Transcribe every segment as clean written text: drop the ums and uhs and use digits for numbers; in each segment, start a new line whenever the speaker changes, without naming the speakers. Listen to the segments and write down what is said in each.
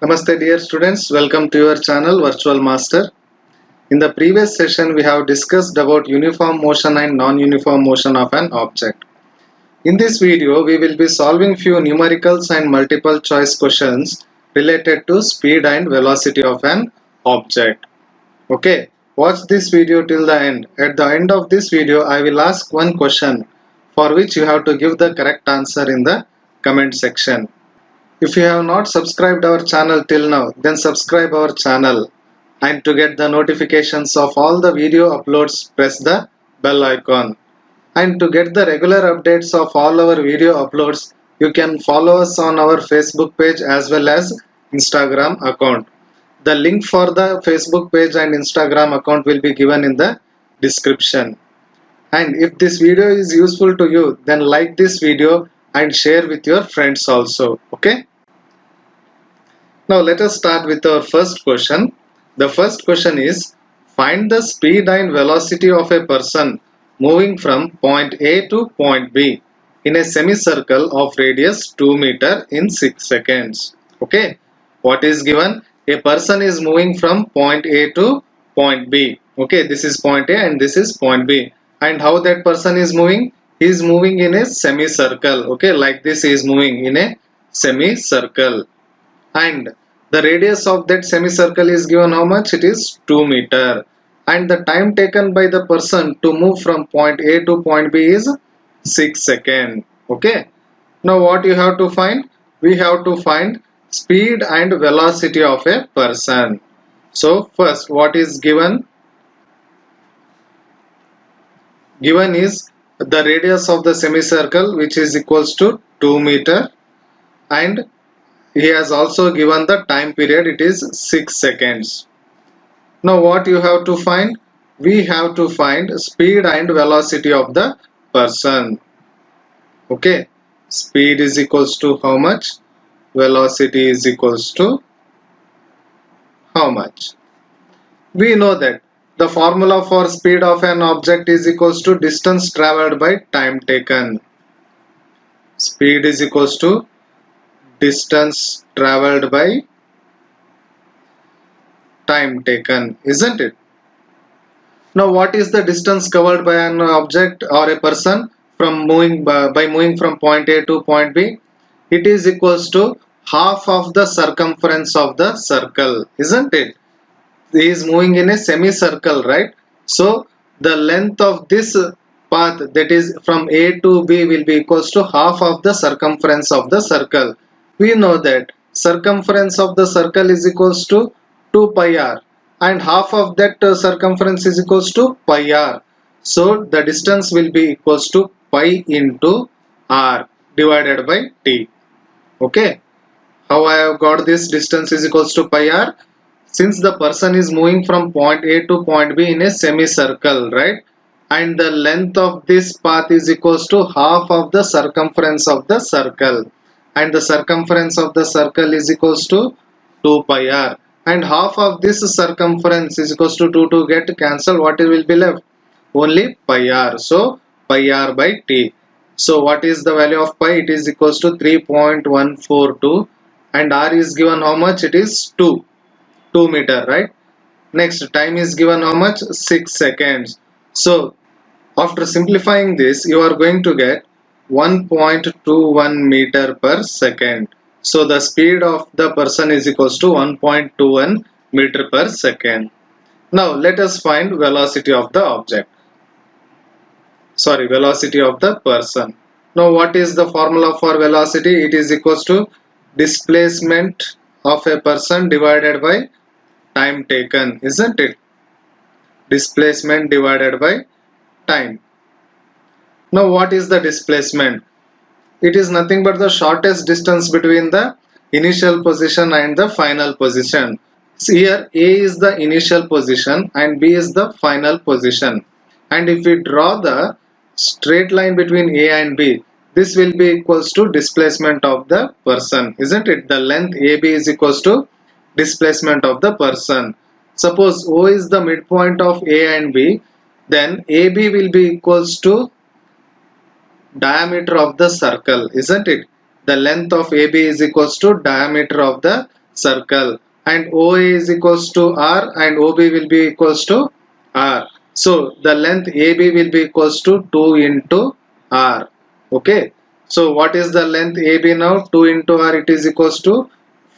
Namaste dear students, welcome to your channel Virtual Master. In the previous session we have discussed about uniform motion and non-uniform motion of an object. In this video we will be solving few numericals and multiple choice questions related to speed and velocity of an object. Okay, watch this video till the end. At the end of this video I will ask one question for which you have to give the correct answer in the comment section. If you have not subscribed our channel till now, then subscribe our channel, and to get the notifications of all the video uploads, press the bell icon. And to get the regular updates of all our video uploads, you can follow us on our Facebook page as well as Instagram account. The link for the Facebook page and Instagram account will be given in the description. And if this video is useful to you, then like this video and share with your friends also. Okay? Now let us start with our first question. The first question is, find the speed and velocity of a person moving from point A to point B in a semicircle of radius 2 meter in 6 seconds. Okay, what is given? A person is moving from point A to point B. Okay, this is point A and this is point B. And how that person is moving? He is moving in a semicircle. Okay, like this he is moving in a semicircle. And the radius of that semicircle is given how much? It is 2 meter. And the time taken by the person to move from point A to point B is 6 seconds. Okay. Now what you have to find? We have to find speed and velocity of a person. So first, what is given? Given is the radius of the semicircle, which is equals to 2 meter, and he has also given the time period, it is 6 seconds. Now what you have to find? We have to find speed and velocity of the person. Okay, speed is equals to how much? Velocity is equals to how much? We know that the formula for speed of an object is equals to distance traveled by time taken. Speed is equals to distance traveled by time taken, isn't it? Now what is the distance covered by an object or a person from moving by moving from point A to point B? It is equals to half of the circumference of the circle, isn't it? He is moving in a semicircle, right? So the length of this path, that is from A to B, will be equals to half of the circumference of the circle. We know that circumference of the circle is equals to 2 pi r, and half of that circumference is equals to pi r. So the distance will be equals to pi into r divided by t. Okay, how I have got this distance is equals to pi r? Since the person is moving from point A to point B in a semicircle, right? And the length of this path is equals to half of the circumference of the circle. And the circumference of the circle is equals to 2 pi r. And half of this circumference is equals to 2 to get cancelled. What will be left? Only pi r. So pi r by t. So what is the value of pi? It is equals to 3.142. And r is given how much? It is 2 meter, right? Next, time is given how much? 6 seconds. So after simplifying this, you are going to get 1.21 meter per second. So the speed of the person is equals to 1.21 meter per second. Now let us find velocity of the object. Sorry, velocity of the person. Now what is the formula for velocity? It is equals to displacement of a person divided by time taken, isn't it? Displacement divided by time. Now what is the displacement? It is nothing but the shortest distance between the initial position and the final position. See here, A is the initial position and B is the final position. And if we draw the straight line between A and B, this will be equals to displacement of the person, isn't it? The length AB is equals to displacement of the person. Suppose O is the midpoint of A and B, then AB will be equals to diameter of the circle, isn't it? The length of AB is equals to diameter of the circle, and OA is equals to R and OB will be equals to R. So the length AB will be equals to 2 into R. Okay. So what is the length AB now? 2 into R, it is equals to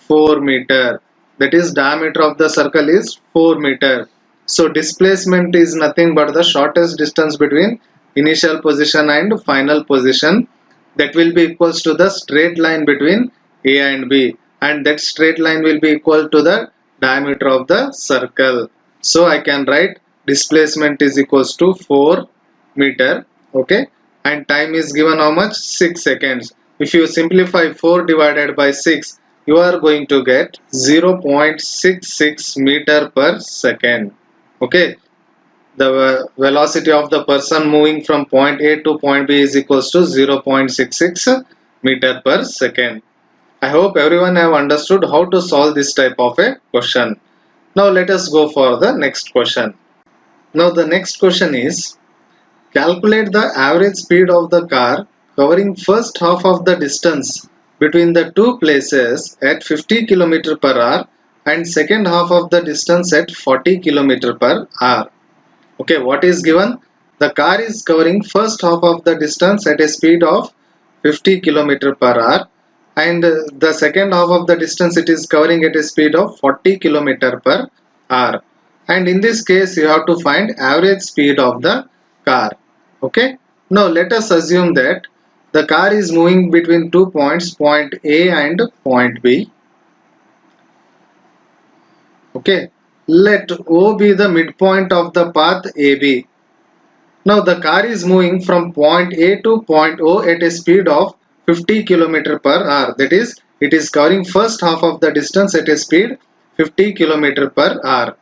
4 meter. That is, diameter of the circle is 4 meter. So displacement is nothing but the shortest distance between initial position and final position. That will be equals to the straight line between A and B, and that straight line will be equal to the diameter of the circle. So I can write displacement is equals to 4 meter. Okay, and time is given how much? 6 seconds. If you simplify 4 divided by 6, you are going to get 0.66 meter per second. Okay, the velocity of the person moving from point A to point B is equals to 0.66 meter per second. I hope everyone have understood how to solve this type of a question. Now let us go for the next question. Now the next question is, calculate the average speed of the car covering first half of the distance between the two places at 50 km per hour and second half of the distance at 40 km per hour. Okay, what is given? The car is covering first half of the distance at a speed of 50 km per hour, and the second half of the distance it is covering at a speed of 40 km per hour. And in this case you have to find average speed of the car. Okay, now let us assume that the car is moving between two points, point A and point B. Okay, let O be the midpoint of the path AB. Now the car is moving from point A to point O at a speed of 50 km per hour. That is, it is covering first half of the distance at a speed 50 km per hour,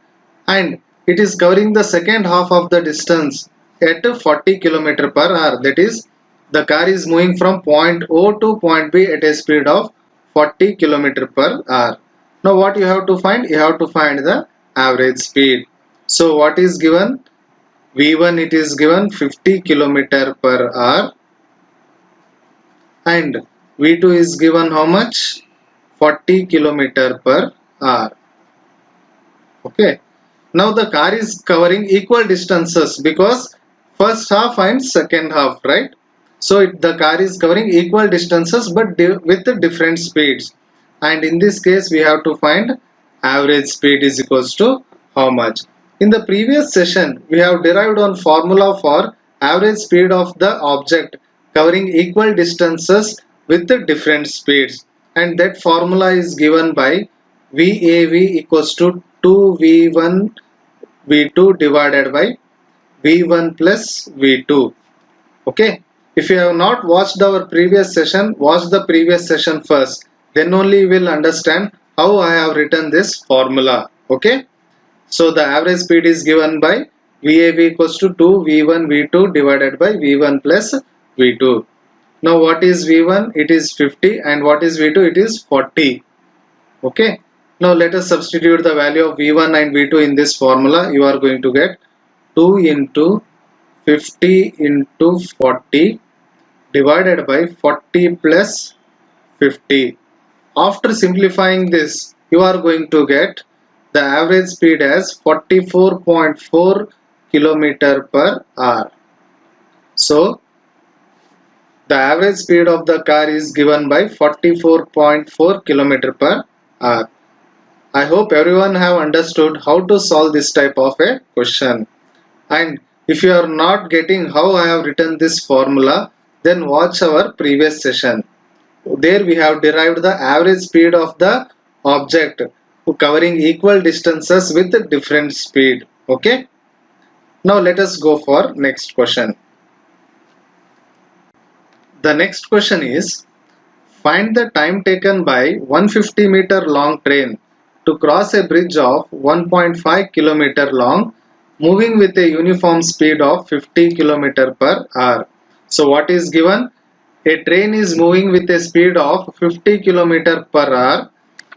and it is covering the second half of the distance at 40 km per hour. That is, the car is moving from point O to point B at a speed of 40 km per hour. Now what you have to find? You have to find the average speed. So what is given? V1 it is given 50 km per hour, and V2 is given how much? 40 km per hour. Okay. Now the car is covering equal distances because first half and second half, right? So the car is covering equal distances but with different speeds. And in this case we have to find average speed is equals to how much? In the previous session we have derived one formula for average speed of the object covering equal distances with different speeds, and that formula is given by VAV equals to 2V1 V2 divided by V1 plus V2. Okay, if you have not watched our previous session, watch the previous session first, then only you will understand how I have written this formula. Okay, so the average speed is given by VAV equals to 2V1 V2 divided by V1 plus V2. Now what is V1? It is 50, and what is V2? It is 40. Okay, now let us substitute the value of V1 and V2 in this formula. You are going to get 2 into 50 into 40 divided by 40 plus 50. After simplifying this, you are going to get the average speed as 44.4 km per hour. So the average speed of the car is given by 44.4 km per hour. I hope everyone have understood how to solve this type of a question. And if you are not getting how I have written this formula, then watch our previous session. There we have derived the average speed of the object covering equal distances with different speed. Okay. Now let us go for next question. The next question is, find the time taken by 150-meter long train to cross a bridge of 1.5 km long moving with a uniform speed of 50 km per hour. So what is given? A train is moving with a speed of 50 km per hour,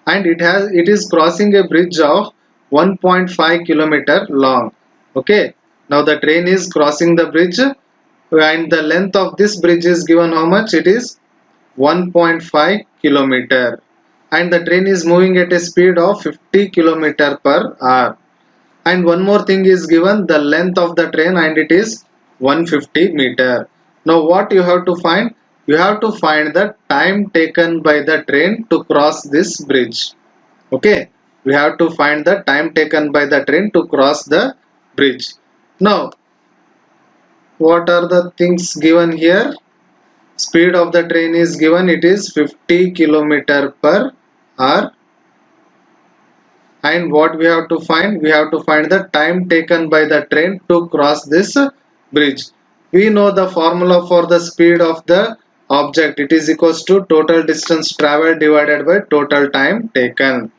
and it is crossing a bridge of 1.5 km long. Okay. Now the train is crossing the bridge, and the length of this bridge is given how much? It is 1.5 km. and the train is moving at a speed of 50 km per hour. And one more thing is given, the length of the train, and it is 150 meter. Now what you have to find? You have to find the time taken by the train to cross this bridge. Okay, we have to find the time taken by the train to cross the bridge. Now what are the things given here? Speed of the train is given, it is 50 km per hour. And what we have to find? We have to find the time taken by the train to cross this bridge. We know the formula for the speed of the object. It is equals to total distance traveled divided by total time taken.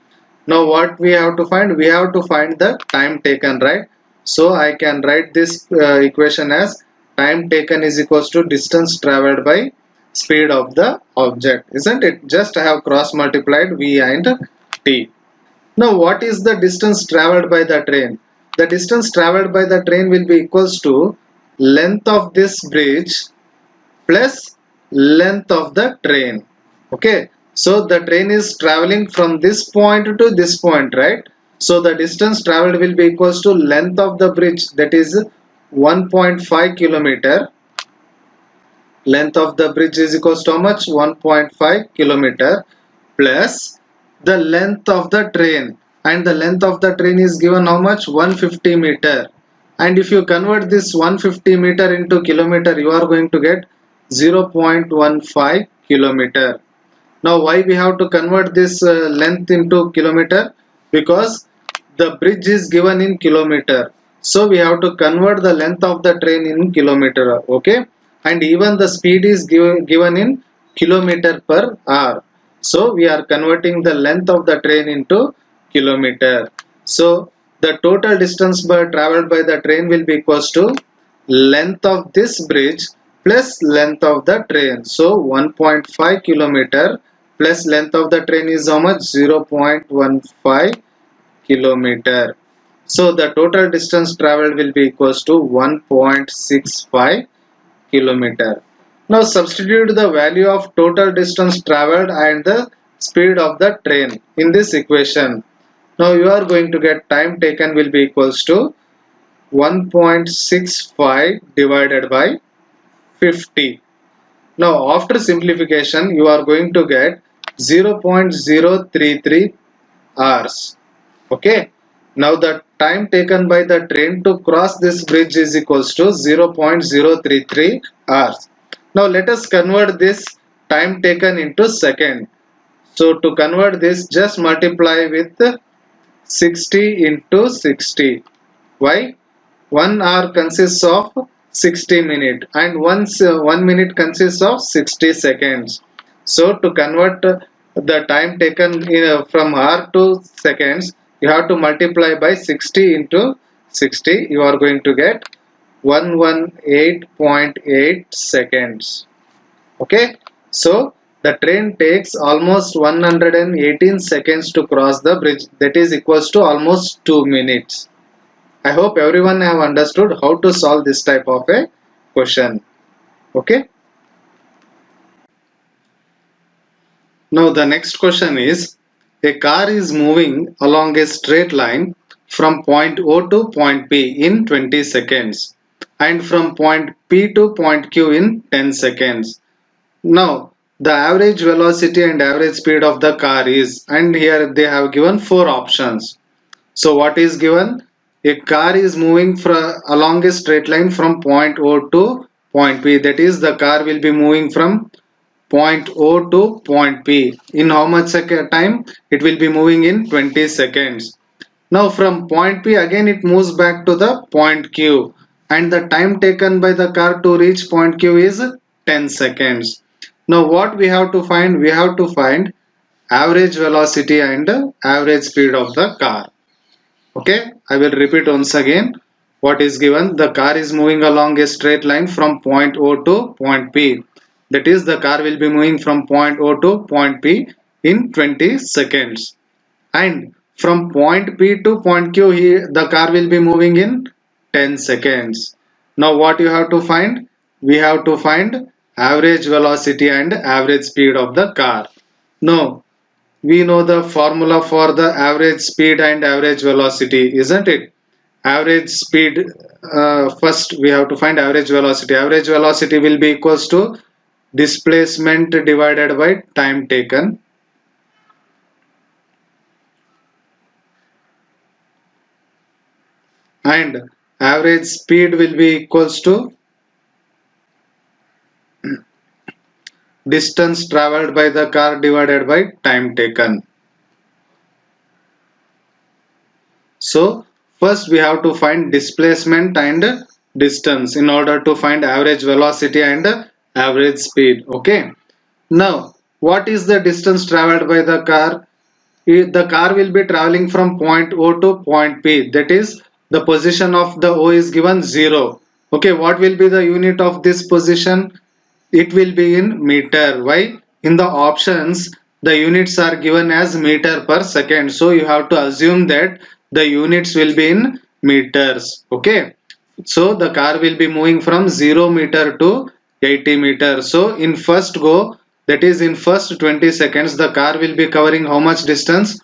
Now what we have to find? We have to find the time taken, right? So I can write this equation as time taken is equals to distance traveled by speed of the object, isn't it? Just I have cross multiplied v and t. Now what is the distance traveled by the train? The distance traveled by the train will be equals to length of this bridge plus length of the train. Okay, so the train is traveling from this point to this point, right? So the distance traveled will be equals to length of the bridge, that is 1.5 kilometer. Length of the bridge is equals to how much? 1.5 kilometer plus the length of the train, and the length of the train is given how much? 150 meter. And if you convert this 150 meter into kilometer, you are going to get 0.15 kilometer. Now why we have to convert this length into kilometer? Because the bridge is given in kilometer, so we have to convert the length of the train in kilometer. Okay, and even the speed is given in kilometer per hour, so we are converting the length of the train into kilometer. So the total distance traveled by the train will be equals to length of this bridge plus length of the train. So 1.5 kilometer plus length of the train is how much? 0.15 kilometer. So the total distance traveled will be equals to 1.65 kilometer. Now substitute the value of total distance traveled and the speed of the train in this equation. Now you are going to get time taken will be equals to 1.65 divided by 50. Now after simplification you are going to get 0.033 hours. Okay. Now the time taken by the train to cross this bridge is equals to 0.033 hours. Now let us convert this time taken into second. So to convert this, just multiply with 60 into 60. Why? 1 hour consists of 60 minutes and 1 minute consists of 60 seconds. So to convert the time taken from hour to seconds, you have to multiply by 60 into 60. You are going to get 118.8 seconds. Okay, so the train takes almost 118 seconds to cross the bridge, that is equals to almost 2 minutes. I hope everyone have understood how to solve this type of a question. Okay. Now the next question is, a car is moving along a straight line from point O to point P in 20 seconds and from point P to point Q in 10 seconds. Now the average velocity and average speed of the car is, and here they have given 4 options. So what is given? A car is moving along a straight line from point O to point P. That is, the car will be moving from point O to point P. In how much time? It will be moving in 20 seconds. Now from point P again it moves back to the point Q, and the time taken by the car to reach point Q is 10 seconds. Now what we have to find? We have to find average velocity and average speed of the car. Okay, I will repeat once again. What is given? The car is moving along a straight line from point O to point P. That is, the car will be moving from point O to point P in 20 seconds. And from point P to point Q, the car will be moving in 10 seconds. Now what you have to find? We have to find average velocity and average speed of the car. Now we know the formula for the average speed and average velocity, isn't it? Average speed, first we have to find average velocity. Average velocity will be equals to displacement divided by time taken, and average speed will be equals to distance traveled by the car divided by time taken. So first we have to find displacement and distance in order to find average velocity and average speed. Okay. Now what is the distance traveled by the car? The car will be traveling from point O to point P. That is, the position of the O is given 0. Okay, what will be the unit of this position? It will be in meter. Why? In the options, the units are given as meter per second. So you have to assume that the units will be in meters. Okay. So the car will be moving from 0 meter to 80 meter. So in first go, that is in first 20 seconds, the car will be covering how much distance?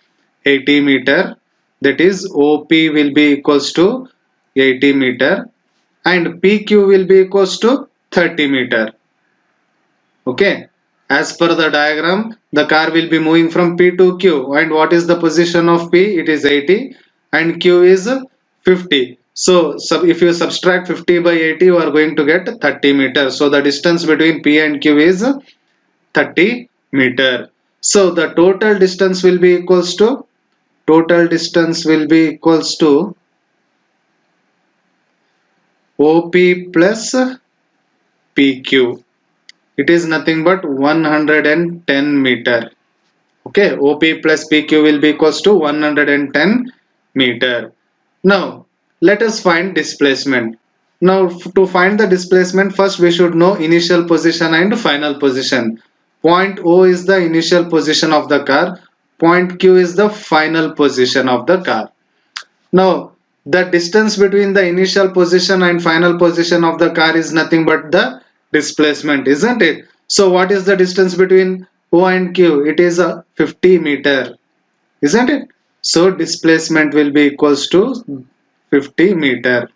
80 meter. That is OP will be equals to 80 meter and PQ will be equals to 30 meter. Okay. As per the diagram, the car will be moving from P to Q. And what is the position of P? It is 80 and Q is 50. So if you subtract 50 by 80, you are going to get 30 meters. So the distance between P and Q is 30 meter. So the total distance will be equals to OP plus PQ. It is nothing but 110 meter. Okay, OP plus PQ will be equals to 110 meter. Now let us find displacement. Now to find the displacement, first we should know initial position and final position. Point O is the initial position of the car. Point Q is the final position of the car. Now the distance between the initial position and final position of the car is nothing but the displacement, isn't it? So what is the distance between O and Q? It is a 50 meter, isn't it? So displacement will be equals to 50 meter.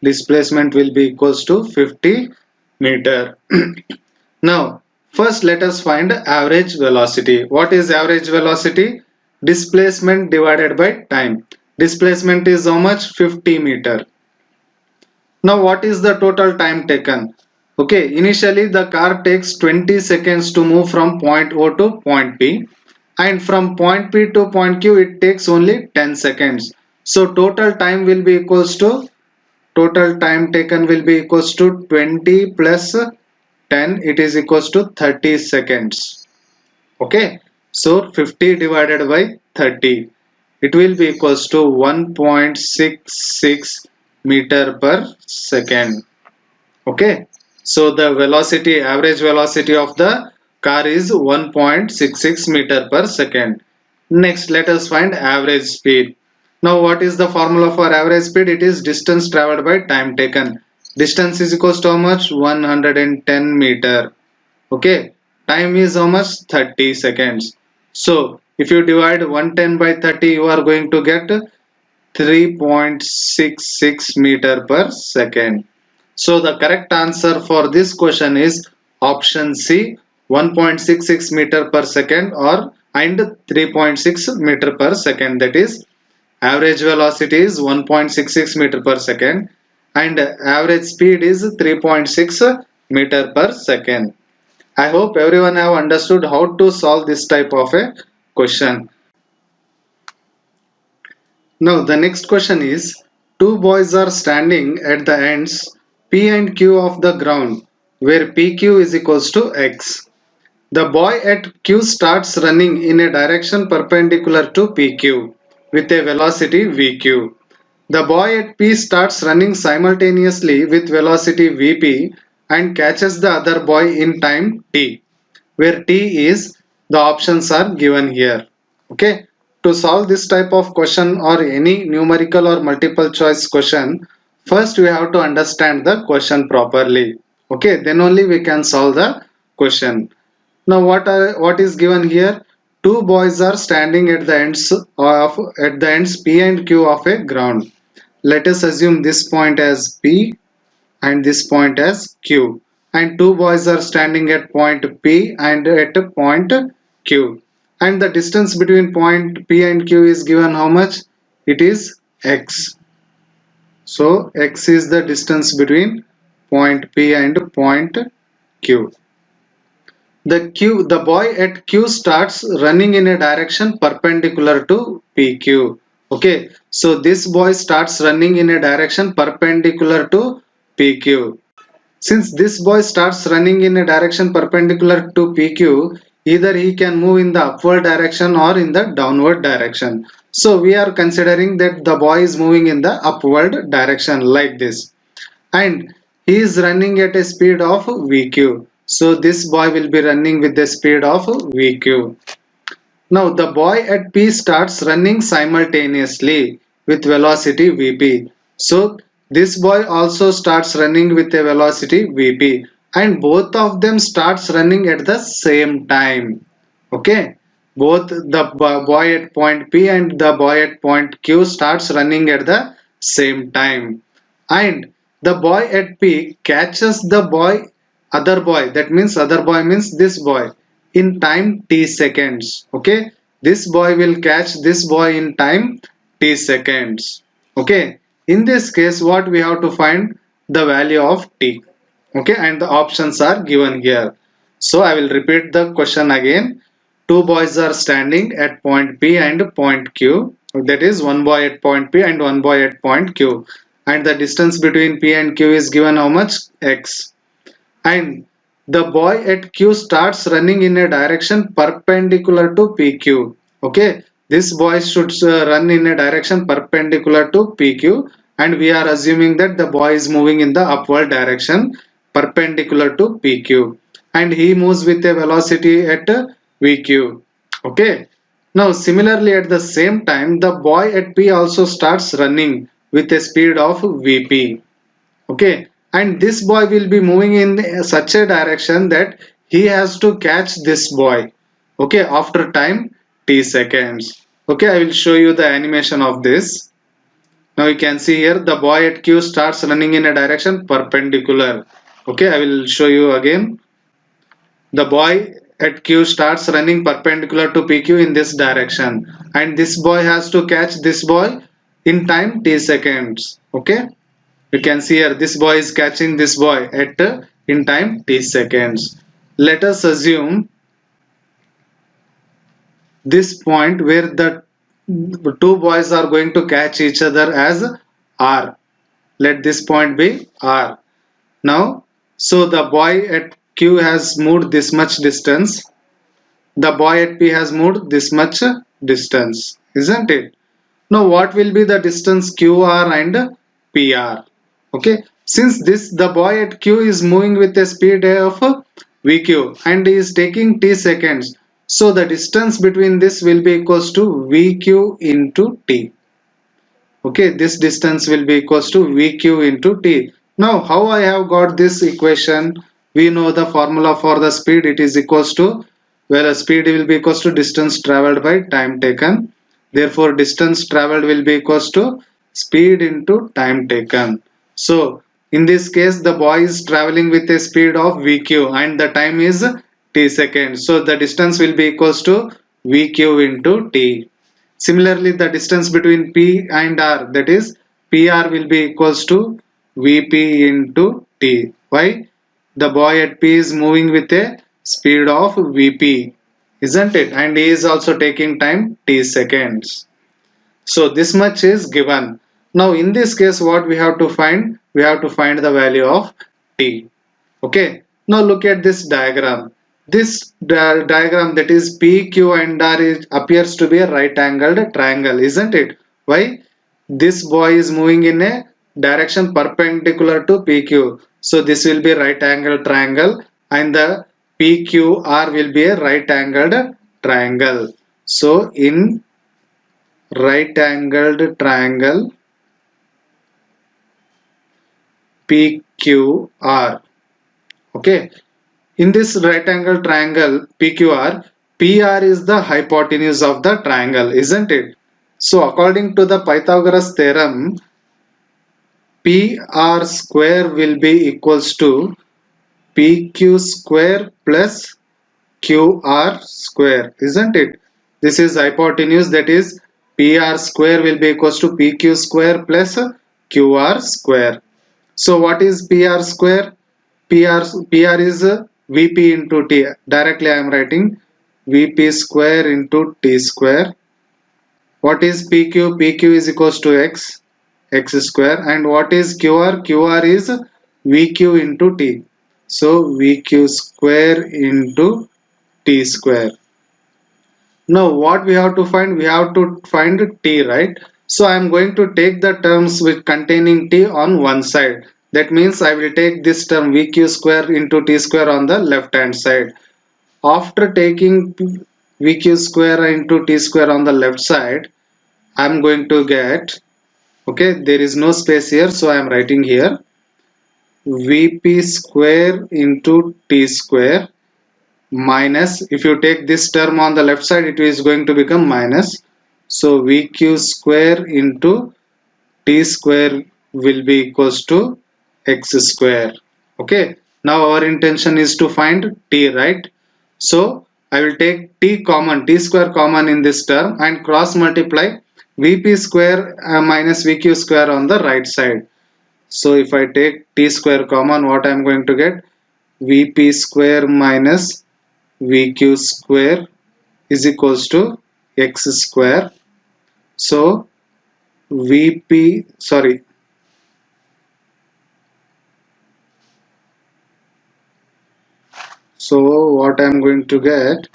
Displacement will be equals to 50 meter. Now first let us find average velocity. What is average velocity? Displacement divided by time. Displacement is how much? 50 meter. Now what is the total time taken? Okay, initially the car takes 20 seconds to move from point O to point P, and from point P to point Q it takes only 10 seconds. So total time taken will be equals to 20 plus 10, it is equals to 30 seconds. Okay, so 50 divided by 30, it will be equals to 1.66 meter per second. Okay, so the velocity, average velocity of the car is 1.66 meter per second. Next let us find average speed. Now what is the formula for average speed? It is distance traveled by time taken. Distance is equals to how much? 110 meter. Okay, time is how much? 30 seconds. So if you divide 110 by 30, you are going to get 3.66 meter per second. So the correct answer for this question is option C, 1.66 meter per second or and 3.6 meter per second. That is, average velocity is 1.66 meter per second and average speed is 3.6 meter per second. I hope everyone have understood how to solve this type of a question. Now the next question is, two boys are standing at the ends P and Q of the ground where PQ is equals to X. The boy at Q starts running in a direction perpendicular to PQ with a velocity VQ. The boy at P starts running simultaneously with velocity Vp and catches the other boy in time T, where T is, the options are given here. Okay. To solve this type of question or any numerical or multiple choice question, first we have to understand the question properly. Okay, then only we can solve the question. Now what is given here? Two boys are standing at the ends P and Q of a ground. Let us assume this point as P and this point as Q. And two boys are standing at point P and at point Q. And the distance between point P and Q is given how much? It is x. So x is the distance between point P and point Q. The boy at Q starts running in a direction perpendicular to PQ. Okay, so this boy starts running in a direction perpendicular to PQ. Since this boy starts running in a direction perpendicular to PQ, either he can move in the upward direction or in the downward direction. So we are considering that the boy is moving in the upward direction like this. And he is running at a speed of VQ. So this boy will be running with the speed of VQ. Now the boy at P starts running simultaneously with velocity Vp. So this boy also starts running with a velocity Vp, and both of them starts running at the same time. Okay, both the boy at point P and the boy at point Q starts running at the same time, and the boy at P catches the other boy, that means other boy means this boy, in time t seconds. Okay, this boy will catch this boy in time t seconds. Okay, in this case what we have to find? The value of t. Okay, and the options are given here. So I will repeat the question again. Two boys are standing at point P and point Q. That is, one boy at point P and one boy at point Q. And the distance between P and Q is given how much? X. And the boy at Q starts running in a direction perpendicular to PQ. Okay, this boy should run in a direction perpendicular to PQ, and we are assuming that the boy is moving in the upward direction perpendicular to PQ, and he moves with a velocity at VQ. Okay, now similarly at the same time the boy at P also starts running with a speed of VP. Okay, and this boy will be moving in such a direction that he has to catch this boy. Okay, after time t seconds. Okay, I will show you the animation of this. Now you can see here the boy at Q starts running in a direction perpendicular. Okay, I will show you again. The boy at Q starts running perpendicular to PQ in this direction, and this boy has to catch this boy in time t seconds. Okay, you can see here this boy is catching this boy at in time t seconds. Let us assume this point where the two boys are going to catch each other as R. Let this point be R. Now, so the boy at Q has moved this much distance. The boy at P has moved this much distance, isn't it? Now, what will be the distance QR and PR? Okay, since this the boy at Q is moving with a speed of VQ and is taking t seconds, so the distance between this will be equals to VQ into t. Okay, this distance will be equals to VQ into t. Now how I have got this equation? We know the formula for the speed. It is equals to, where a speed will be equals to distance traveled by time taken. Therefore distance traveled will be equals to speed into time taken. So in this case the boy is traveling with a speed of VQ and the time is t seconds. So the distance will be equals to VQ into t. Similarly, the distance between P and R, that is PR, will be equals to VP into T. Why? The boy at P is moving with a speed of VP, isn't it? And he is also taking time T seconds. So this much is given. Now in this case what we have to find? We have to find the value of T. Okay. Now look at this diagram. This diagram, that is P, Q and R, appears to be a right angled triangle, isn't it? Why? This boy is moving in a direction perpendicular to PQ. So this will be right angled triangle, and the PQR will be a right angled triangle. So in right angled triangle PQR. Okay. In this right angle triangle PQR, PR is the hypotenuse of the triangle, isn't it? So according to the Pythagoras theorem, PR square will be equals to PQ square plus QR square, isn't it? This is hypotenuse, that is PR square will be equals to PQ square plus QR square. So what is PR square? PR is VP into T. Directly I am writing VP square into T square. What is PQ? PQ is equals to X square. And what is QR? QR is VQ into T. So VQ square into T square. Now what we have to find? We have to find T, right? So I am going to take the terms with containing T on one side. That means I will take this term VQ square into T square on the left hand side. After taking VQ square into T square on the left side, I am going to get, okay, there is no space here, so I am writing here VP square into T square minus, if you take this term on the left side, it is going to become minus. So VQ square into T square will be equals to X square. Okay, now our intention is to find T, right? So I will take T square common in this term and cross multiply VP square minus VQ square on the right side. So if I take T square common, what I am going to get? VP square minus VQ square is equals to X square. So VP, sorry, so what I am going to get?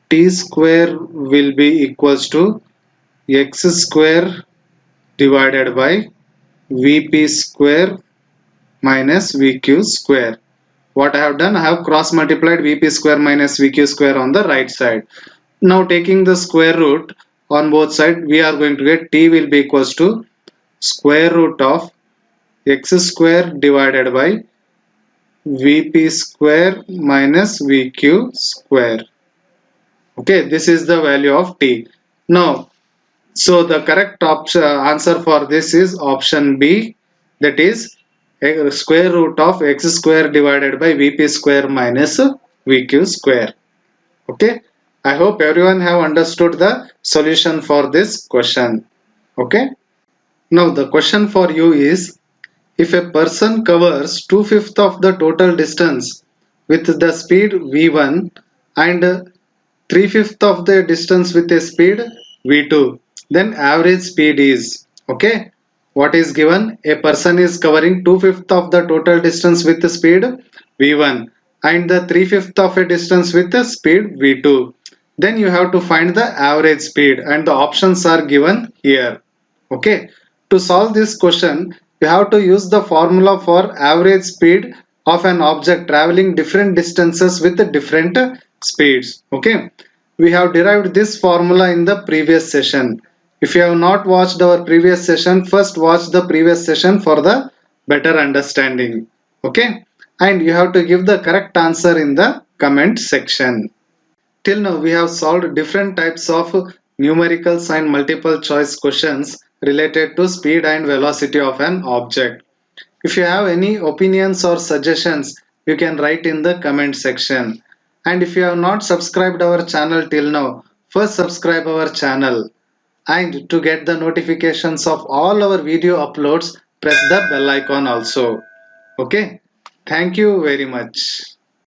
T square will be equals to X square divided by VP square minus VQ square. What I have done, I have cross multiplied VP square minus VQ square on the right side. Now taking the square root on both sides, we are going to get T will be equals to square root of X square divided by VP square minus VQ square. Okay, this is the value of T. Now, so the correct option answer for this is option B, that is square root of X square divided by VP square minus VQ square. Okay, I hope everyone have understood the solution for this question. Okay, now the question for you is, if a person covers 2/5 of the total distance with the speed v1 and 3/5 of the distance with a speed v2, then average speed is, okay, what is given? A person is covering 2/5 of the total distance with the speed v1 and the 3/5 of a distance with the speed v2. Then you have to find the average speed and the options are given here. Okay, to solve this question, you have to use the formula for average speed of an object traveling different distances with different speeds. Okay, we have derived this formula in the previous session. If you have not watched our previous session, first watch the previous session for the better understanding. Okay, and you have to give the correct answer in the comment section. Till now, we have solved different types of numericals and multiple choice questions related to speed and velocity of an object. If you have any opinions or suggestions, you can write in the comment section. And if you have not subscribed our channel till now, first subscribe our channel. And to get the notifications of all our video uploads, press the bell icon also. Okay. Thank you very much.